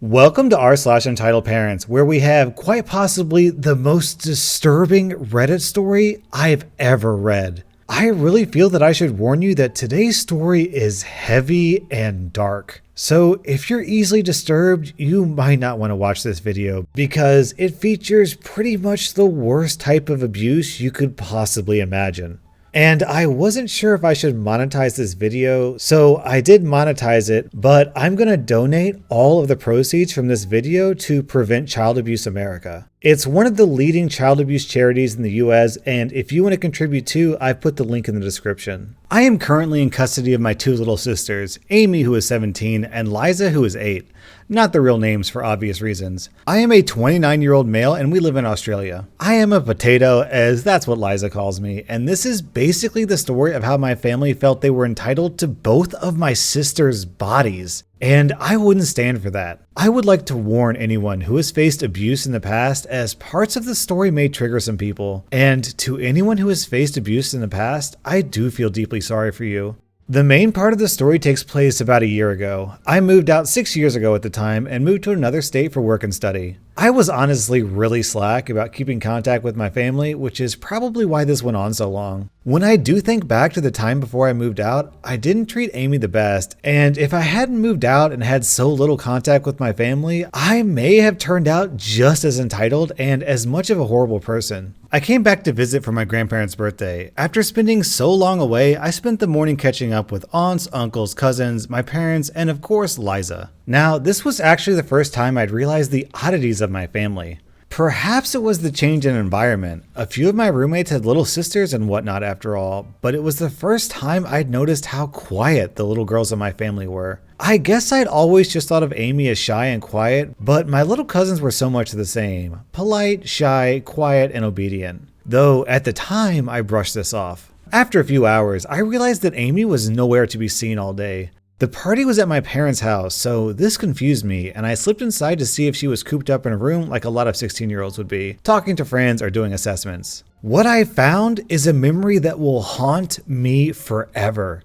Welcome to r/Entitledparents, where we have quite possibly the most disturbing Reddit story I've ever read. I really feel that I should warn you that today's story is heavy and dark. So if you're easily disturbed, you might not want to watch this video because it features pretty much the worst type of abuse you could possibly imagine. And I wasn't sure if I should monetize this video, so I did monetize it, but I'm going to donate all of the proceeds from this video to Prevent Child Abuse America. It's one of the leading child abuse charities in the US, and if you want to contribute too, I've put the link in the description. I am currently in custody of my two little sisters, Amy, who is 17, and Liza, who is 8. Not the real names for obvious reasons. I am a 29-year-old male and we live in Australia. I am a potato, as that's what Liza calls me, and this is basically the story of how my family felt they were entitled to both of my sisters' bodies. And I wouldn't stand for that. I would like to warn anyone who has faced abuse in the past, as parts of the story may trigger some people. And to anyone who has faced abuse in the past, I do feel deeply sorry for you. The main part of the story takes place about a year ago. I moved out 6 years ago at the time and moved to another state for work and study. I was honestly really slack about keeping contact with my family, which is probably why this went on so long. When I do think back to the time before I moved out, I didn't treat Amy the best, and if I hadn't moved out and had so little contact with my family, I may have turned out just as entitled and as much of a horrible person. I came back to visit for my grandparents' birthday. After spending so long away, I spent the morning catching up with aunts, uncles, cousins, my parents, and of course Liza. Now, this was actually the first time I'd realized the oddities of my family. Perhaps it was the change in environment. A few of my roommates had little sisters and whatnot after all, but it was the first time I'd noticed how quiet the little girls in my family were. I guess I'd always just thought of Amy as shy and quiet, but my little cousins were so much the same. Polite, shy, quiet, and obedient. Though at the time, I brushed this off. After a few hours, I realized that Amy was nowhere to be seen all day. The party was at my parents' house, so this confused me, and I slipped inside to see if she was cooped up in a room like a lot of 16-year-olds would be, talking to friends or doing assessments. What I found is a memory that will haunt me forever.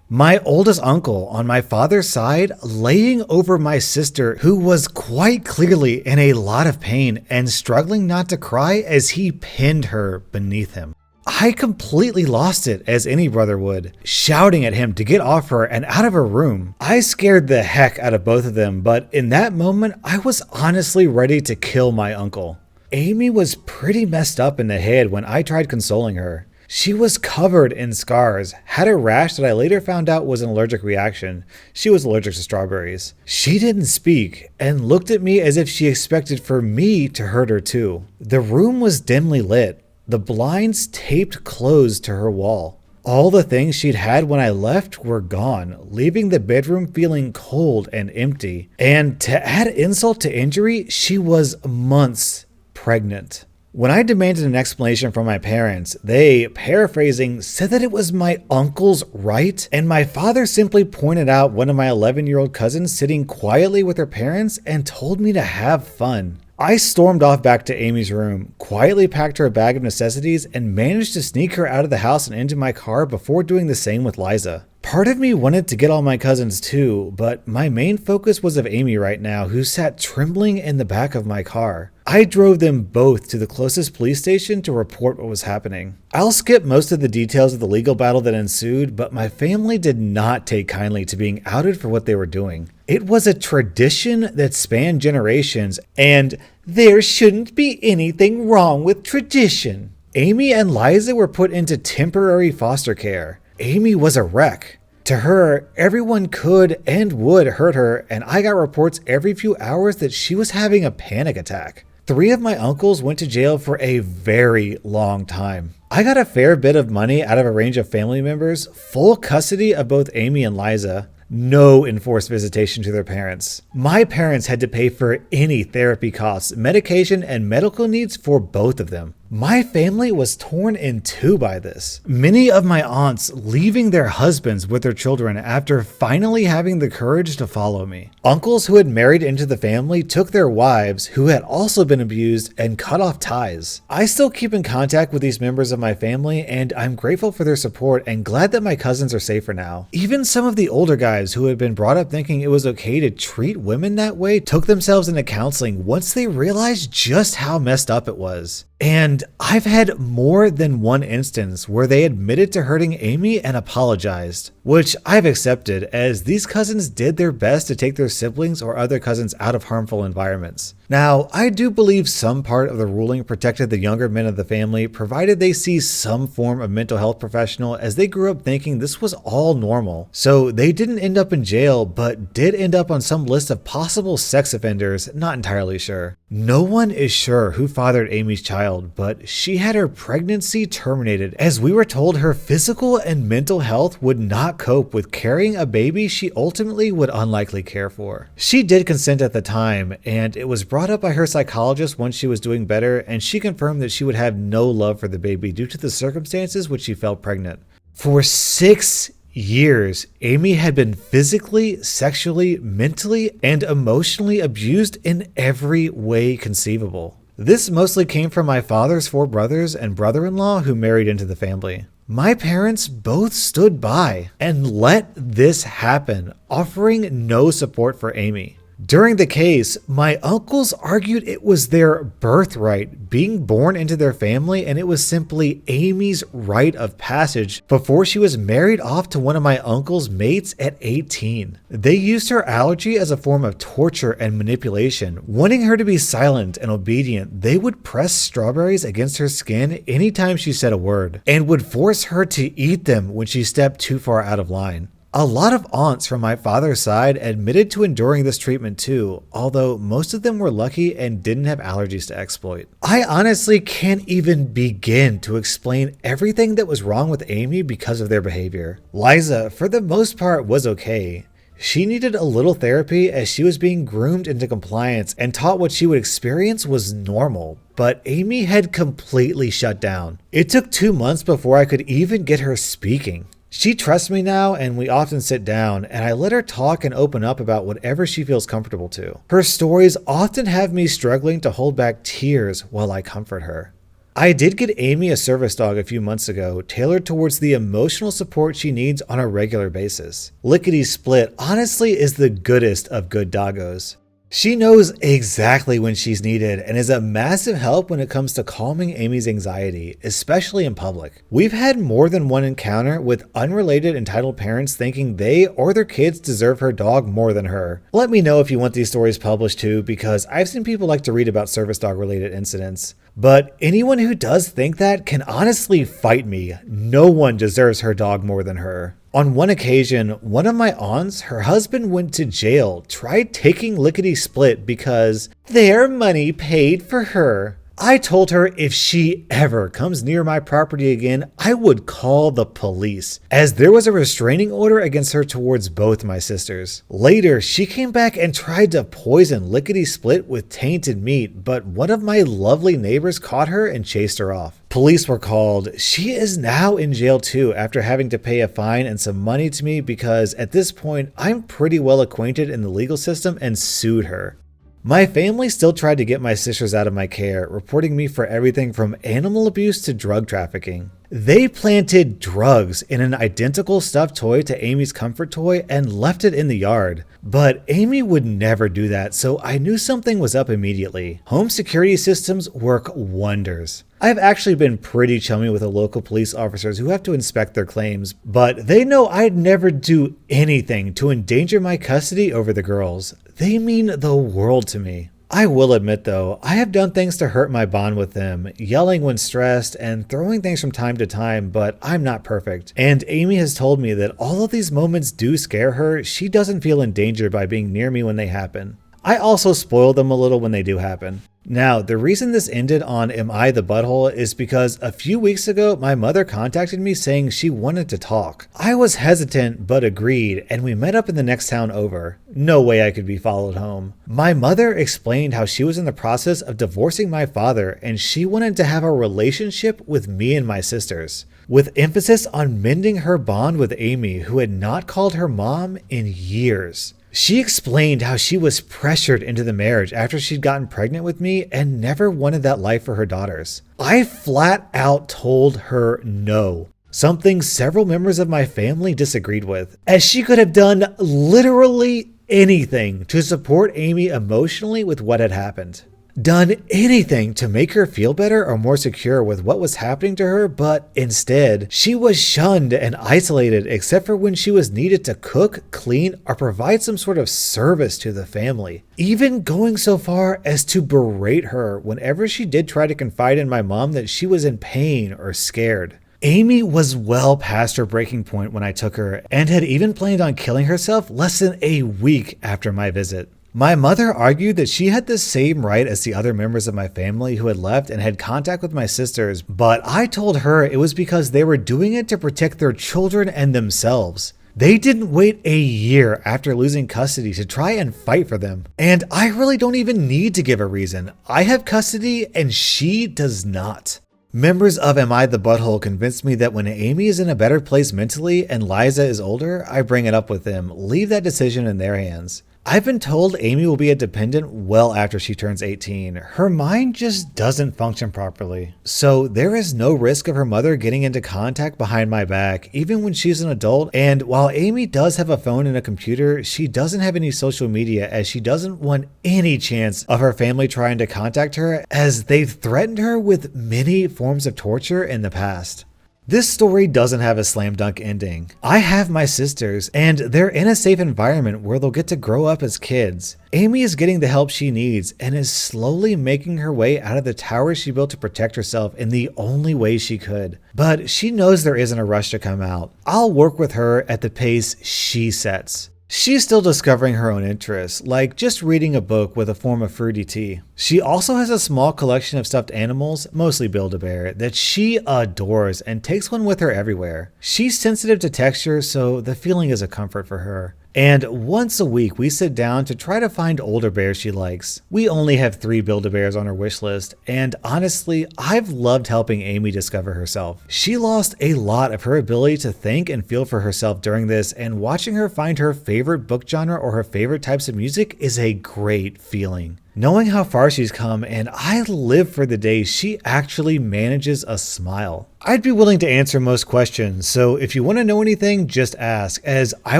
My oldest uncle on my father's side laying over my sister, who was quite clearly in a lot of pain and struggling not to cry as he pinned her beneath him. I completely lost it, as any brother would, shouting at him to get off her and out of her room. I scared the heck out of both of them, but in that moment, I was honestly ready to kill my uncle. Amy was pretty messed up in the head when I tried consoling her. She was covered in scars, had a rash that I later found out was an allergic reaction. She was allergic to strawberries. She didn't speak and looked at me as if she expected for me to hurt her too. The room was dimly lit. The blinds taped closed to her wall. All the things she'd had when I left were gone, leaving the bedroom feeling cold and empty. And to add insult to injury, she was months pregnant. When I demanded an explanation from my parents, they, paraphrasing, said that it was my uncle's right, and my father simply pointed out one of my 11-year-old cousins sitting quietly with her parents and told me to have fun. I stormed off back to Amy's room, quietly packed her a bag of necessities, and managed to sneak her out of the house and into my car before doing the same with Liza. Part of me wanted to get all my cousins too, but my main focus was of Amy right now, who sat trembling in the back of my car. I drove them both to the closest police station to report what was happening. I'll skip most of the details of the legal battle that ensued, but my family did not take kindly to being outed for what they were doing. It was a tradition that spanned generations, and there shouldn't be anything wrong with tradition. Amy and Liza were put into temporary foster care. Amy was a wreck. To her, everyone could and would hurt her, and I got reports every few hours that she was having a panic attack. 3 of my uncles went to jail for a very long time. I got a fair bit of money out of a range of family members, full custody of both Amy and Liza. No enforced visitation to their parents. My parents had to pay for any therapy costs, medication, and medical needs for both of them. My family was torn in two by this. Many of my aunts leaving their husbands with their children after finally having the courage to follow me. Uncles who had married into the family took their wives, who had also been abused, and cut off ties. I still keep in contact with these members of my family, and I'm grateful for their support and glad that my cousins are safer now. Even some of the older guys who had been brought up thinking it was okay to treat women that way took themselves into counseling once they realized just how messed up it was. And I've had more than one instance where they admitted to hurting Amy and apologized, which I've accepted, as these cousins did their best to take their siblings or other cousins out of harmful environments. Now, I do believe some part of the ruling protected the younger men of the family, provided they see some form of mental health professional, as they grew up thinking this was all normal. So they didn't end up in jail, but did end up on some list of possible sex offenders, not entirely sure. No one is sure who fathered Amy's child, but she had her pregnancy terminated, as we were told her physical and mental health would not cope with carrying a baby she ultimately would unlikely care for. She did consent at the time, and it was brought up by her psychologist once she was doing better, and she confirmed that she would have no love for the baby due to the circumstances which she felt pregnant. For 6 years, Amy had been physically, sexually, mentally, and emotionally abused in every way conceivable. This mostly came from my father's 4 brothers and brother-in-law who married into the family. My parents both stood by and let this happen, offering no support for Amy. During the case, my uncles argued it was their birthright being born into their family, and it was simply Amy's rite of passage before she was married off to one of my uncle's mates at 18. They used her allergy as a form of torture and manipulation. Wanting her to be silent and obedient, they would press strawberries against her skin anytime she said a word, and would force her to eat them when she stepped too far out of line. A lot of aunts from my father's side admitted to enduring this treatment too, although most of them were lucky and didn't have allergies to exploit. I honestly can't even begin to explain everything that was wrong with Amy because of their behavior. Liza, for the most part, was okay. She needed a little therapy as she was being groomed into compliance and taught what she would experience was normal, but Amy had completely shut down. It took 2 months before I could even get her speaking. She trusts me now, and we often sit down, and I let her talk and open up about whatever she feels comfortable to. Her stories often have me struggling to hold back tears while I comfort her. I did get Amy a service dog a few months ago, tailored towards the emotional support she needs on a regular basis. Lickety Split honestly is the goodest of good doggos. She knows exactly when she's needed and is a massive help when it comes to calming Amy's anxiety, especially in public. We've had more than one encounter with unrelated entitled parents thinking they or their kids deserve her dog more than her. Let me know if you want these stories published too, because I've seen people like to read about service dog related incidents. But anyone who does think that can honestly fight me. No one deserves her dog more than her. On one occasion, one of my aunts, her husband went to jail, tried taking Lickety Split because their money paid for her. I told her if she ever comes near my property again, I would call the police, as there was a restraining order against her towards both my sisters. Later, she came back and tried to poison Lickety Split with tainted meat, but one of my lovely neighbors caught her and chased her off. Police were called. She is now in jail too, after having to pay a fine and some money to me because at this point, I'm pretty well acquainted in the legal system and sued her. My family still tried to get my sisters out of my care, reporting me for everything from animal abuse to drug trafficking. They planted drugs in an identical stuffed toy to Amy's comfort toy and left it in the yard. But Amy would never do that, so I knew something was up immediately. Home security systems work wonders. I've actually been pretty chummy with the local police officers who have to inspect their claims, but they know I'd never do anything to endanger my custody over the girls. They mean the world to me. I will admit though, I have done things to hurt my bond with them, yelling when stressed and throwing things from time to time, but I'm not perfect. And Amy has told me that although these moments do scare her, she doesn't feel endangered by being near me when they happen. I also spoil them a little when they do happen. Now, the reason this ended on Am I the Butthole is because a few weeks ago, my mother contacted me saying she wanted to talk. I was hesitant, but agreed, and we met up in the next town over. No way I could be followed home. My mother explained how she was in the process of divorcing my father, and she wanted to have a relationship with me and my sisters, with emphasis on mending her bond with Amy, who had not called her mom in years. She explained how she was pressured into the marriage after she'd gotten pregnant with me and never wanted that life for her daughters. I flat out told her no, something several members of my family disagreed with, as she could have done literally anything to support Amy emotionally with what had happened. Done anything to make her feel better or more secure with what was happening to her, but instead, she was shunned and isolated except for when she was needed to cook, clean, or provide some sort of service to the family. Even going so far as to berate her whenever she did try to confide in my mom that she was in pain or scared. Amy was well past her breaking point when I took her and had even planned on killing herself less than a week after my visit. My mother argued that she had the same right as the other members of my family who had left and had contact with my sisters, but I told her it was because they were doing it to protect their children and themselves. They didn't wait a year after losing custody to try and fight for them. And I really don't even need to give a reason. I have custody and she does not. Members of Am I the Butthole convinced me that when Amy is in a better place mentally and Liza is older, I bring it up with them, leave that decision in their hands. I've been told Amy will be a dependent well after she turns 18. Her mind just doesn't function properly. So there is no risk of her mother getting into contact behind my back, even when she's an adult. And while Amy does have a phone and a computer, she doesn't have any social media, as she doesn't want any chance of her family trying to contact her, as they've threatened her with many forms of torture in the past. This story doesn't have a slam dunk ending. I have my sisters, and they're in a safe environment where they'll get to grow up as kids. Amy is getting the help she needs and is slowly making her way out of the tower she built to protect herself in the only way she could. But she knows there isn't a rush to come out. I'll work with her at the pace she sets. She's still discovering her own interests, like just reading a book with a form of fruity tea. She also has a small collection of stuffed animals, mostly Build-A-Bear, that she adores and takes one with her everywhere. She's sensitive to texture, so the feeling is a comfort for her. And once a week, we sit down to try to find older bears she likes. We only have 3 Build-A-Bears on our wish list, and honestly, I've loved helping Amy discover herself. She lost a lot of her ability to think and feel for herself during this, and watching her find her favorite book genre or her favorite types of music is a great feeling. Knowing how far she's come, and I live for the day she actually manages a smile. I'd be willing to answer most questions, so if you want to know anything, just ask, as I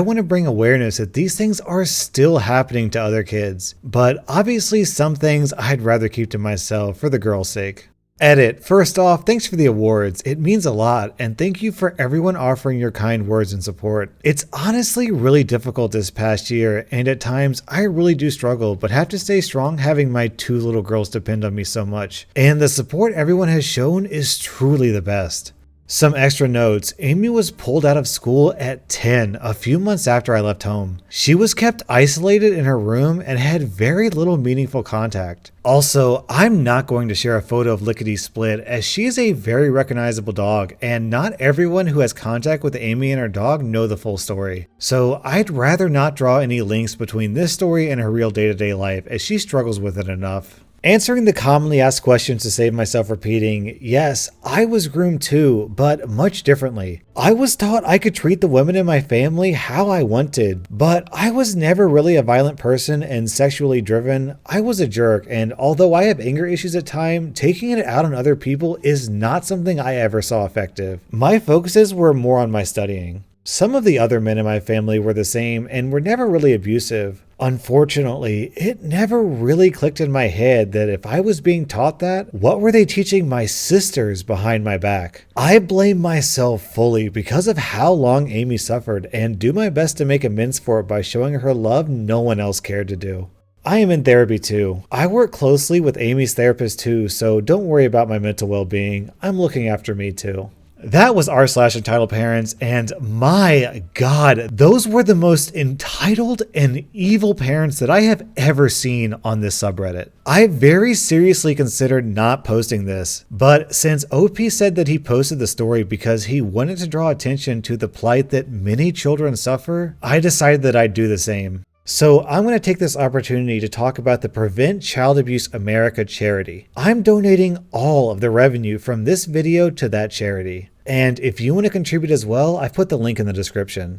want to bring awareness that these things are still happening to other kids. But obviously some things I'd rather keep to myself for the girl's sake. Edit. First off, thanks for the awards. It means a lot, and thank you for everyone offering your kind words and support. It's honestly really difficult this past year, and at times I really do struggle, but have to stay strong having my 2 little girls depend on me so much. And the support everyone has shown is truly the best. Some extra notes. Amy was pulled out of school at 10, a few months after I left home. She was kept isolated in her room and had very little meaningful contact. Also, I'm not going to share a photo of Lickety Split, as she is a very recognizable dog, and not everyone who has contact with Amy and her dog know the full story. So I'd rather not draw any links between this story and her real day-to-day life, as she struggles with it enough. Answering the commonly asked questions to save myself repeating, yes, I was groomed too, but much differently. I was taught I could treat the women in my family how I wanted, but I was never really a violent person and sexually driven. I was a jerk, and although I have anger issues at times, taking it out on other people is not something I ever saw effective. My focuses were more on my studying. Some of the other men in my family were the same and were never really abusive. Unfortunately, it never really clicked in my head that if I was being taught that, what were they teaching my sisters behind my back? I blame myself fully because of how long Amy suffered, and do my best to make amends for it by showing her love no one else cared to do. I am in therapy too. I work closely with Amy's therapist too, so don't worry about my mental well-being. I'm looking after me too. That was rSlash Entitled Parents, and my god, those were the most entitled and evil parents that I have ever seen on this subreddit. I very seriously considered not posting this, but since OP said that he posted the story because he wanted to draw attention to the plight that many children suffer, I decided that I'd do the same. So I'm going to take this opportunity to talk about the Prevent Child Abuse America charity. I'm donating all of the revenue from this video to that charity. And if you want to contribute as well, I've put the link in the description.